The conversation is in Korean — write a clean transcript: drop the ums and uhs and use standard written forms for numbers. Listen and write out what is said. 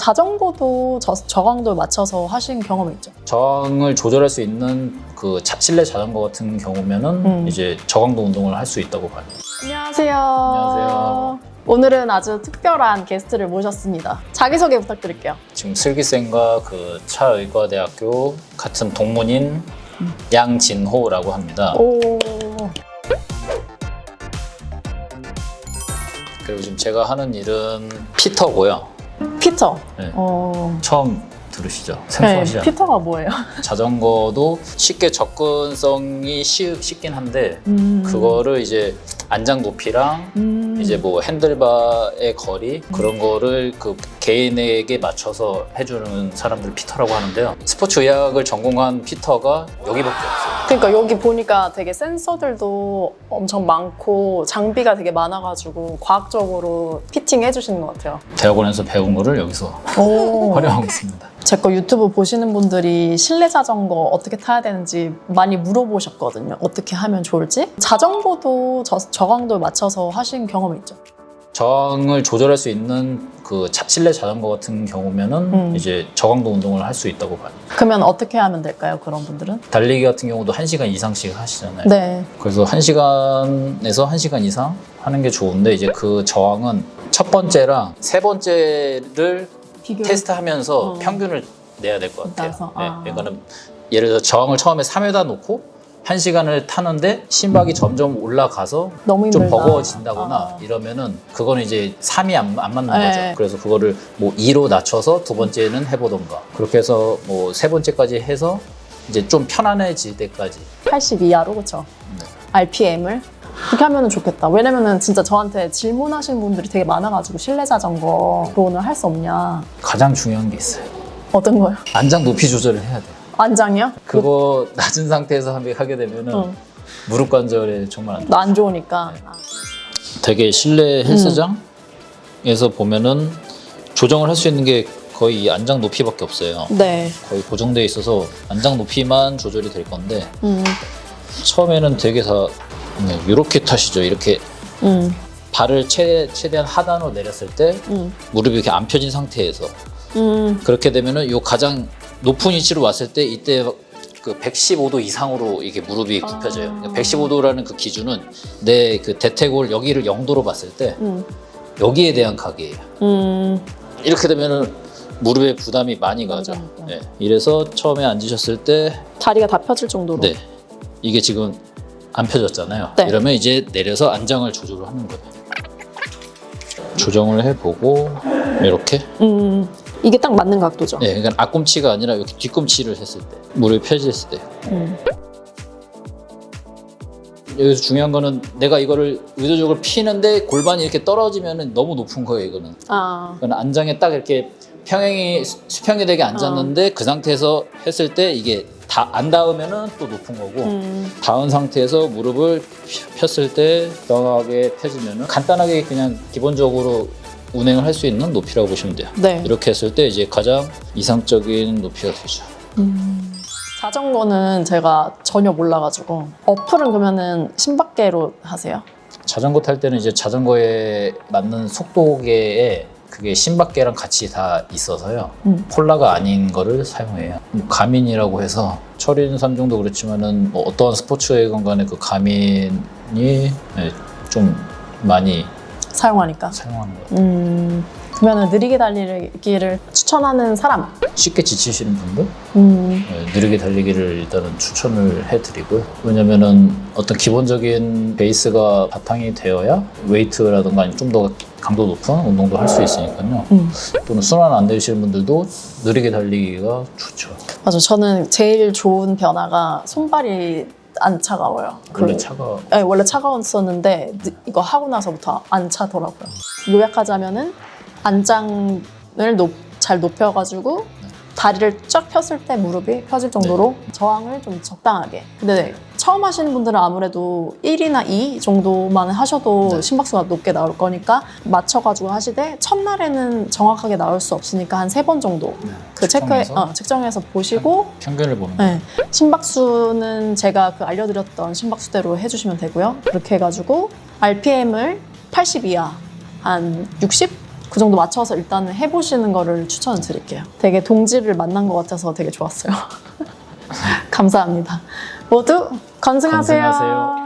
자전거도 저강도에 맞춰서 하신 경험이 있죠? 저항을 조절할 수 있는 그 실내 자전거 같은 경우면은 이제 저강도 운동을 할 수 있다고 봐요. 안녕하세요. 안녕하세요. 오늘은 아주 특별한 게스트를 모셨습니다. 자기소개 부탁드릴게요. 지금 슬기쌤과 그 차의과대학교 같은 동문인 양진호라고 합니다. 오. 그리고 지금 제가 하는 일은 피터고요. 피터. 네. 어. 처음 들으시죠? 네, 생소하시지 않나요? 피터가 뭐예요? 자전거도 쉽게 접근성이 쉽긴 한데 그거를 이제 안장 높이랑 이제 뭐 핸들바의 거리 그런 거를 그 개인에게 맞춰서 해주는 사람들 피터라고 하는데요. 스포츠 의학을 전공한 피터가 여기밖에 없어요. 그러니까 여기 보니까 되게 센서들도 엄청 많고 장비가 되게 많아가지고 과학적으로 피팅해 주시는 것 같아요. 대학원에서 배운 거를 여기서 오. 활용하고 있습니다. 제 거 유튜브 보시는 분들이 실내 자전거 어떻게 타야 되는지 많이 물어보셨거든요. 어떻게 하면 좋을지. 자전거도 저강도에 맞춰서 하신 경험이 있죠? 저항을 조절할 수 있는 그 실내 자전거 같은 경우면은 이제 저강도 운동을 할 수 있다고 봐요. 그러면 어떻게 하면 될까요? 그런 분들은? 달리기 같은 경우도 1시간 이상씩 하시잖아요. 네. 그래서 1시간에서 1시간 이상 하는 게 좋은데 이제 그 저항은 첫 번째랑 세 번째를 테스트하면서 평균을 내야 될 것 같아요. 따라서, 네. 아. 그러니까는 예를 들어 저항을 처음에 3회다 놓고 1시간을 타는데 심박이 점점 올라가서 너무 좀 힘들다. 버거워진다거나 이러면은 그거는 이제 3이 안 맞는 네. 거죠. 그래서 그거를 뭐 2로 낮춰서 두 번째는 해보던가 그렇게 해서 뭐 세 번째까지 해서 이제 좀 편안해질 때까지 80 이하로 그렇죠? 네. RPM을 그렇게 하면 좋겠다. 왜냐면은 진짜 저한테 질문하시는 분들이 되게 많아가지고 실내 자전거 오늘 할 수 없냐. 가장 중요한 게 있어요. 어떤 거요? 안장 높이 조절을 해야 돼요. 안장이요? 그거 낮은 상태에서 하게 되면은 무릎 관절에 정말 안 좋아요. 안 좋으니까. 되게 실내 헬스장에서 보면은 조정을 할 수 있는 게 거의 이 안장 높이밖에 없어요. 네. 거의 고정돼 있어서 안장 높이만 조절이 될 건데 처음에는 되게 다 이렇게 타시죠. 이렇게 발을 최대한 하단으로 내렸을 때 무릎이 이렇게 안 펴진 상태에서 그렇게 되면은 요 가장 높은 위치로 왔을 때 이때 그 115도 이상으로 이게 무릎이 굽혀져요. 115도라는 그 기준은 내 그 대퇴골 여기를 0도로 봤을 때 여기에 대한 각이에요. 이렇게 되면은 무릎에 부담이 많이 가죠. 네. 이래서 처음에 앉으셨을 때 다리가 다 펴질 정도로. 네. 이게 지금 안 펴졌잖아요. 네. 이러면 이제 내려서 안장을 조절을 하는 거예요. 조정을 해보고 이렇게 이게 딱 맞는 각도죠? 네, 그러니까 앞꿈치가 아니라 이렇게 뒤꿈치를 했을 때 무릎이 펴졌을 때 여기서 중요한 거는 내가 이거를 의도적으로 피는데 골반이 이렇게 떨어지면 너무 높은 거예요. 이거는 그러니까 안장에 딱 이렇게 수평이 되게 앉았는데 그 상태에서 했을 때 이게 다 안 닿으면은 또 높은 거고 닿은 상태에서 무릎을 폈을 때 정확하게 펴지면은 간단하게 그냥 기본적으로 운행을 할 수 있는 높이라고 보시면 돼요. 네. 이렇게 했을 때 이제 가장 이상적인 높이가 되죠. 자전거는 제가 전혀 몰라가지고 어플은 그러면은 신박계로 하세요? 자전거 탈 때는 이제 자전거에 맞는 속도계에 그게 심박계랑 같이 다 있어서요. 폴라가 아닌 거를 사용해요. 뭐 가민이라고 해서 철인산종도 그렇지만은 뭐 어떠한 스포츠웨건 간에 그 가민이 좀 많이 사용하니까. 사용하는 거예요. 그러면은 느리게 달리기를 추천하는 사람. 쉽게 지치시는 분들 느리게 달리기를 일단은 추천을 해드리고요. 왜냐면은 어떤 기본적인 베이스가 바탕이 되어야 웨이트라든가 좀 더 강도 높은 운동도 할 수 있으니까요. 또는 순환 안 되시는 분들도 느리게 달리기가 좋죠. 맞아. 저는 제일 좋은 변화가 손발이 안 차가워요. 원래 차가 네, 원래 차가웠었는데 이거 하고 나서부터 안 차더라고요. 요약하자면은 안장을 잘 높여가지고 다리를 쫙 폈을 때 무릎이 펴질 정도로 저항을 좀 적당하게. 근데 처음 하시는 분들은 아무래도 1이나 2 정도만 하셔도 심박수가 높게 나올 거니까 맞춰가지고 하시되 첫날에는 정확하게 나올 수 없으니까 한 3번 정도 그 측정해서 보시고 평균을 보는 거예요. 네. 심박수는 제가 그 알려드렸던 심박수대로 해주시면 되고요. 그렇게 해가지고 RPM을 80 이하 한 60? 그 정도 맞춰서 일단은 해보시는 거를 추천을 드릴게요. 되게 동지를 만난 것 같아서 되게 좋았어요. 감사합니다. 모두 건승하세요. 건승하세요.